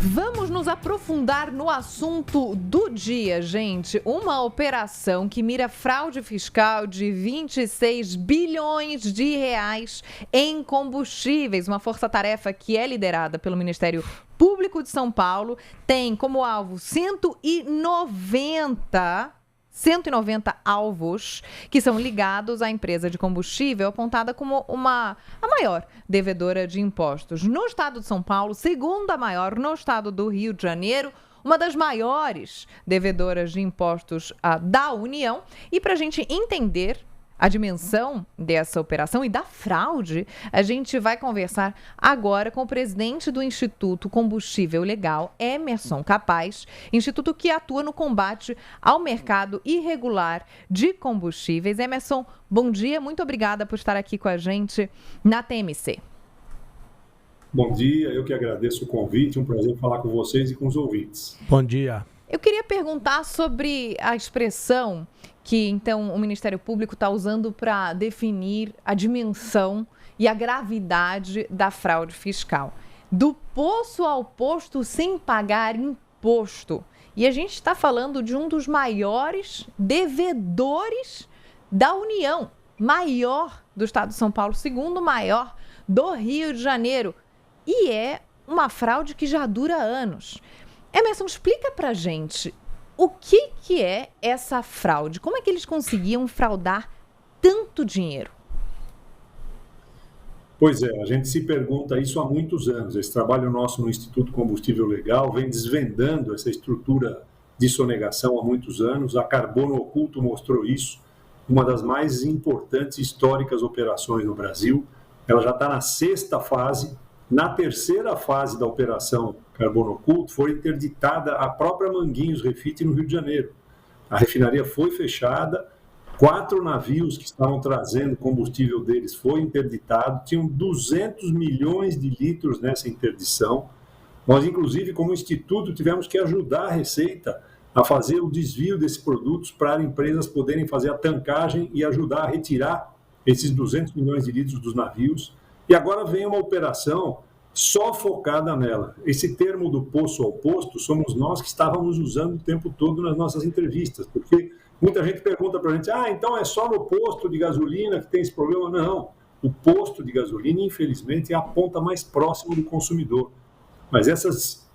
Vamos nos aprofundar no assunto do dia, gente. Uma operação que mira fraude fiscal de 26 bilhões de reais em combustíveis. Uma força-tarefa que é liderada pelo Ministério Público de São Paulo tem como alvo 190 alvos que são ligados à empresa de combustível apontada como a maior devedora de impostos no estado de São Paulo, segunda maior no estado do Rio de Janeiro, uma das maiores devedoras de impostos da União. E para a gente entender a dimensão dessa operação e da fraude, a gente vai conversar agora com o presidente do Instituto Combustível Legal, Emerson Capaz, instituto que atua no combate ao mercado irregular de combustíveis. Emerson, bom dia, muito obrigada por estar aqui com a gente na TMC. Bom dia, eu que agradeço o convite, um prazer falar com vocês e com os ouvintes. Bom dia. Eu queria perguntar sobre a expressão que, então, o Ministério Público está usando para definir a dimensão e a gravidade da fraude fiscal. Do poço ao posto sem pagar imposto. E a gente está falando de um dos maiores devedores da União, maior do estado de São Paulo, segundo maior do Rio de Janeiro. E é uma fraude que já dura anos. Emerson, explica pra gente o que é essa fraude? Como é que eles conseguiam fraudar tanto dinheiro? Pois é, a gente se pergunta isso há muitos anos. Esse trabalho nosso no Instituto Combustível Legal vem desvendando essa estrutura de sonegação há muitos anos. A Carbono Oculto mostrou isso, uma das mais importantes e históricas operações no Brasil. Ela já está na 6ª fase. Na 3ª fase da operação Carbono Oculto foi interditada a própria Manguinhos Refit no Rio de Janeiro. A refinaria foi fechada, 4 navios que estavam trazendo combustível deles foi interditado, tinham 200 milhões de litros nessa interdição. Nós, inclusive, como instituto, tivemos que ajudar a Receita a fazer o desvio desses produtos para empresas poderem fazer a tankagem e ajudar a retirar esses 200 milhões de litros dos navios. E agora vem uma operação só focada nela. Esse termo do poço ao posto somos nós que estávamos usando o tempo todo nas nossas entrevistas, porque muita gente pergunta para a gente, então é só no posto de gasolina que tem esse problema? Não, o posto de gasolina, infelizmente, é a ponta mais próxima do consumidor. Mas essas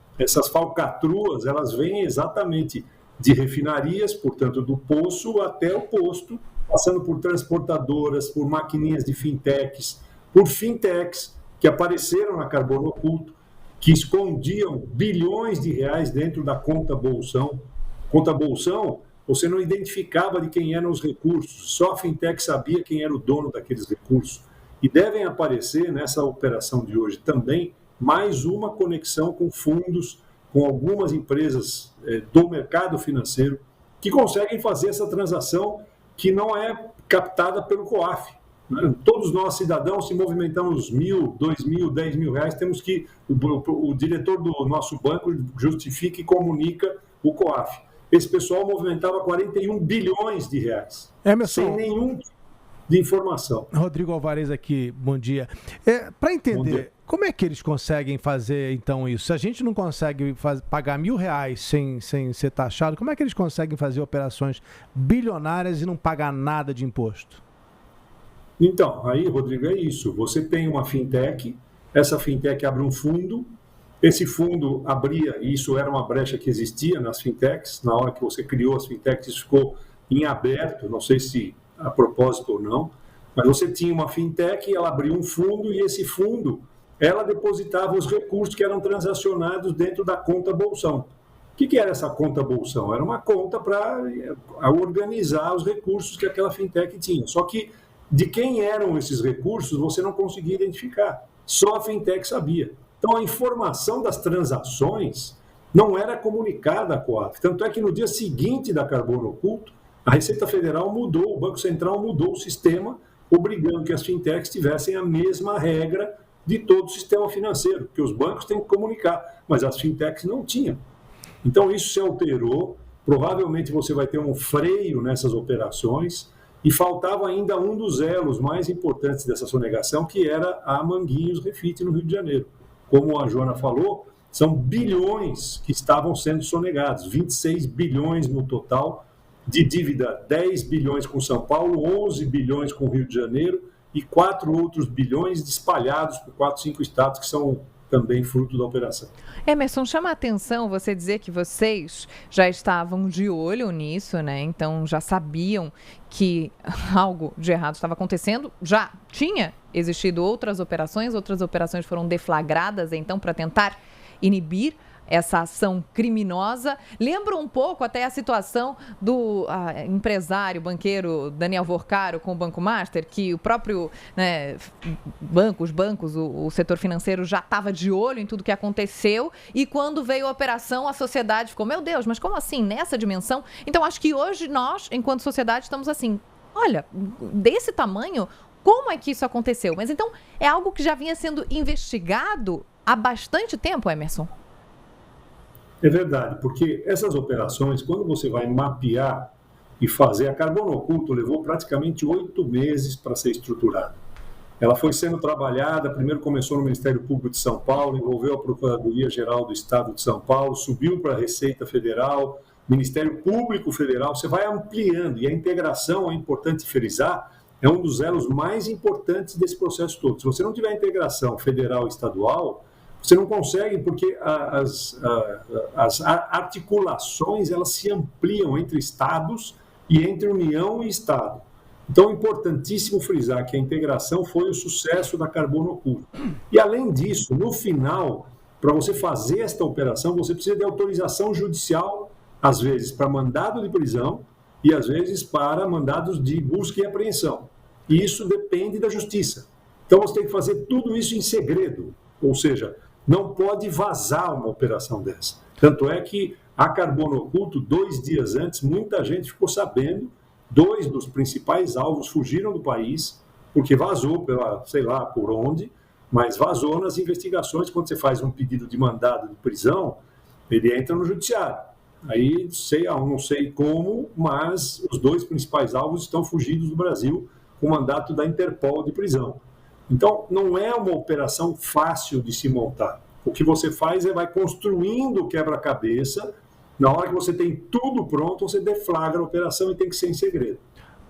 falcatruas, elas vêm exatamente de refinarias, portanto, do poço até o posto, passando por transportadoras, por maquininhas de fintechs, por fintechs que apareceram na Carbono Oculto, que escondiam bilhões de reais dentro da conta bolsão. Conta bolsão, você não identificava de quem eram os recursos, só a fintech sabia quem era o dono daqueles recursos. E devem aparecer nessa operação de hoje também mais uma conexão com fundos, com algumas empresas do mercado financeiro que conseguem fazer essa transação que não é captada pelo COAF. Todos nós, cidadãos, se movimentamos 1.000, 2.000, 10.000 reais, temos que o diretor do nosso banco justifica e comunica o COAF. Esse pessoal movimentava 41 bilhões de reais, Emerson, sem nenhum de informação. Rodrigo Alvarez aqui, bom dia. Para entender, como é que eles conseguem fazer então isso? Se a gente não consegue pagar R$1.000 sem ser taxado, como é que eles conseguem fazer operações bilionárias e não pagar nada de imposto? Então, aí, Rodrigo, é isso. Você tem uma fintech, essa fintech abre um fundo, esse fundo abria, e isso era uma brecha que existia nas fintechs, na hora que você criou as fintechs, isso ficou em aberto, não sei se a propósito ou não, mas você tinha uma fintech, ela abria um fundo, e esse fundo, ela depositava os recursos que eram transacionados dentro da conta bolsão. O que era essa conta bolsão? Era uma conta para organizar os recursos que aquela fintech tinha. Só que de quem eram esses recursos, você não conseguia identificar. Só a fintech sabia. Então, a informação das transações não era comunicada à COAF. Tanto é que no dia seguinte da Carbono Oculto, a Receita Federal mudou, o Banco Central mudou o sistema, obrigando que as fintechs tivessem a mesma regra de todo o sistema financeiro, que os bancos têm que comunicar, mas as fintechs não tinham. Então, isso se alterou. Provavelmente você vai ter um freio nessas operações. E faltava ainda um dos elos mais importantes dessa sonegação, que era a Manguinhos Refit no Rio de Janeiro. Como a Joana falou, são bilhões que estavam sendo sonegados, 26 bilhões no total de dívida, 10 bilhões com São Paulo, 11 bilhões com Rio de Janeiro e 4 outros bilhões espalhados por 4, 5 estados que são também fruto da operação. Emerson, chama a atenção você dizer que vocês já estavam de olho nisso, né? Então já sabiam que algo de errado estava acontecendo. Já tinha existido outras operações foram deflagradas, então, para tentar inibir essa ação criminosa. Lembra um pouco até a situação do empresário, banqueiro Daniel Vorcaro com o Banco Master, que o próprio os bancos, o setor financeiro já estava de olho em tudo que aconteceu e quando veio a operação a sociedade ficou, meu Deus, mas como assim, nessa dimensão? Então acho que hoje nós, enquanto sociedade, estamos assim, olha, desse tamanho, como é que isso aconteceu? Mas então é algo que já vinha sendo investigado há bastante tempo, Emerson? É verdade, porque essas operações, quando você vai mapear e fazer, a Carbono Oculto levou praticamente 8 meses para ser estruturada. Ela foi sendo trabalhada, primeiro começou no Ministério Público de São Paulo, envolveu a Procuradoria-Geral do Estado de São Paulo, subiu para a Receita Federal, Ministério Público Federal, você vai ampliando, e a integração, é importante frisar, é um dos elos mais importantes desse processo todo. Se você não tiver integração federal e estadual, você não consegue, porque as articulações elas se ampliam entre estados e entre União e Estado. Então, é importantíssimo frisar que a integração foi o sucesso da Carbono Oculto. E, além disso, no final, para você fazer esta operação, você precisa de autorização judicial, às vezes para mandado de prisão e, às vezes, para mandados de busca e apreensão. E isso depende da justiça. Então, você tem que fazer tudo isso em segredo, ou seja, não pode vazar uma operação dessa. Tanto é que a Carbono Oculto, 2 dias antes, muita gente ficou sabendo, 2 dos principais alvos fugiram do país, porque vazou pela, sei lá por onde, mas vazou nas investigações. Quando você faz um pedido de mandado de prisão, ele entra no judiciário. Aí, não sei como, mas os 2 principais alvos estão fugidos do Brasil com mandato da Interpol de prisão. Então, não é uma operação fácil de se montar. O que você faz é vai construindo o quebra-cabeça. Na hora que você tem tudo pronto, você deflagra a operação e tem que ser em segredo.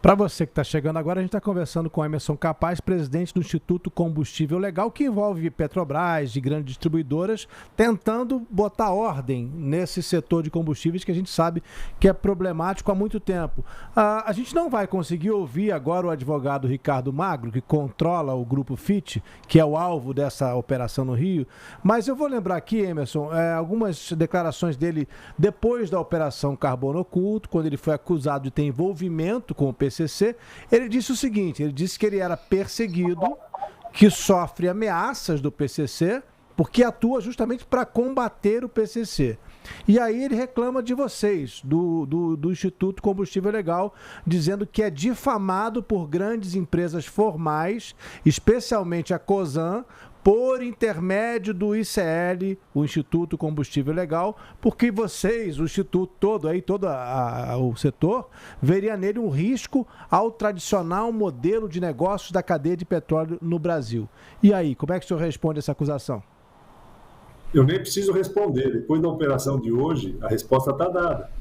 Para você que está chegando agora, a gente está conversando com Emerson Capaz, presidente do Instituto Combustível Legal, que envolve Petrobras, de grandes distribuidoras, tentando botar ordem nesse setor de combustíveis que a gente sabe que é problemático há muito tempo. A gente não vai conseguir ouvir agora o advogado Ricardo Magro, que controla o Grupo FIT, que é o alvo dessa operação no Rio, mas eu vou lembrar aqui, Emerson, algumas declarações dele depois da Operação Carbono Oculto, quando ele foi acusado de ter envolvimento com o PCC. Ele disse o seguinte, ele disse que ele era perseguido, que sofre ameaças do PCC, porque atua justamente para combater o PCC. E aí ele reclama de vocês, do Instituto Combustível Legal, dizendo que é difamado por grandes empresas formais, especialmente a Cosan, por intermédio do ICL, o Instituto Combustível Legal, porque vocês, o Instituto todo, o setor, veria nele um risco ao tradicional modelo de negócios da cadeia de petróleo no Brasil. E aí, como é que o senhor responde essa acusação? Eu nem preciso responder. Depois da operação de hoje, a resposta está dada.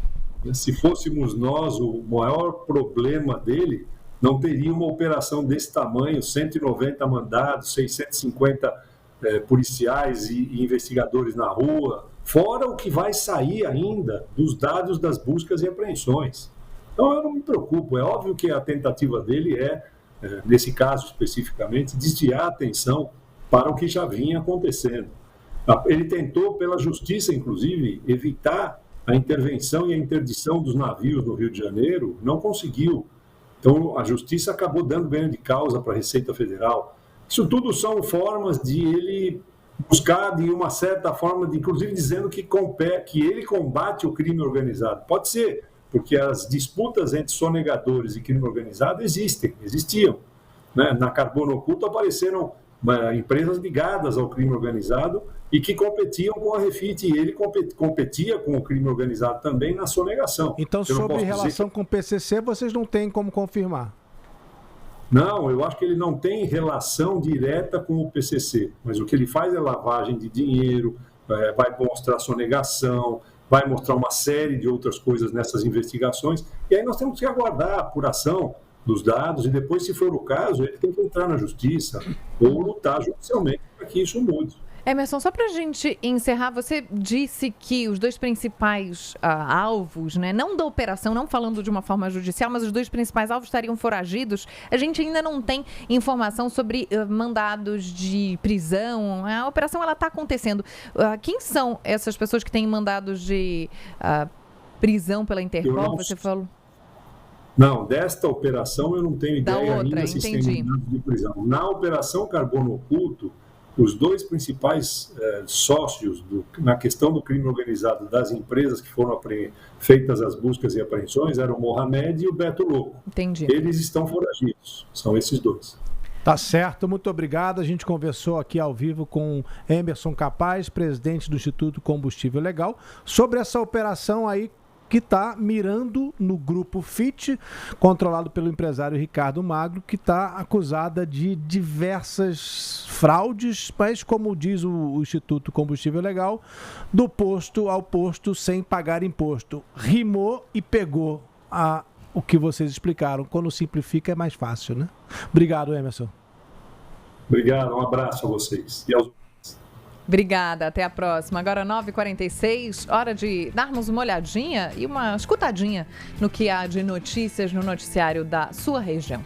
Se fôssemos nós o maior problema dele, não teria uma operação desse tamanho, 190 mandados, 650 policiais e investigadores na rua, fora o que vai sair ainda dos dados das buscas e apreensões. Então eu não me preocupo, é óbvio que a tentativa dele nesse caso especificamente, desviar a atenção para o que já vinha acontecendo. Ele tentou, pela justiça, inclusive, evitar a intervenção e a interdição dos navios no Rio de Janeiro, não conseguiu. Então, a justiça acabou dando ganho de causa para a Receita Federal. Isso tudo são formas de ele buscar, de uma certa forma, inclusive dizendo que ele combate o crime organizado. Pode ser, porque as disputas entre sonegadores e crime organizado existiam. Né? Na Carbono Oculto apareceram empresas ligadas ao crime organizado e que competiam com a Refit, e ele competia com o crime organizado também na sonegação. Então, sobre relação com o PCC, vocês não têm como confirmar? Não, eu acho que ele não tem relação direta com o PCC, mas o que ele faz é lavagem de dinheiro, vai mostrar sonegação, vai mostrar uma série de outras coisas nessas investigações, e aí nós temos que aguardar a apuração dos dados, e depois, se for o caso, ele tem que entrar na justiça ou lutar judicialmente para que isso mude. Emerson, só para a gente encerrar, você disse que os dois principais alvos, né, não da operação, não falando de uma forma judicial, mas os dois principais alvos estariam foragidos. A gente ainda não tem informação sobre mandados de prisão. A operação está acontecendo. Quem são essas pessoas que têm mandados de prisão pela Interpol? Você falou? Não, desta operação eu não tenho ideia ainda se entendi. tem mandados de prisão. Na Operação Carbono Oculto, os dois principais sócios na questão do crime organizado das empresas que foram feitas as buscas e apreensões eram o Mohamed e o Beto Louco. Entendi. Eles estão foragidos, são esses dois. Tá certo, muito obrigado. A gente conversou aqui ao vivo com Emerson Capaz, presidente do Instituto Combustível Legal, sobre essa operação aí que está mirando no grupo FIT, controlado pelo empresário Ricardo Magro, que está acusada de diversas fraudes, mas, como diz o Instituto Combustível Legal, do posto ao posto sem pagar imposto. Rimou e pegou o que vocês explicaram. Quando simplifica é mais fácil, né? Obrigado, Emerson. Obrigado, um abraço a vocês. E aos... Obrigada, até a próxima. Agora 9h46, hora de darmos uma olhadinha e uma escutadinha no que há de notícias no noticiário da sua região.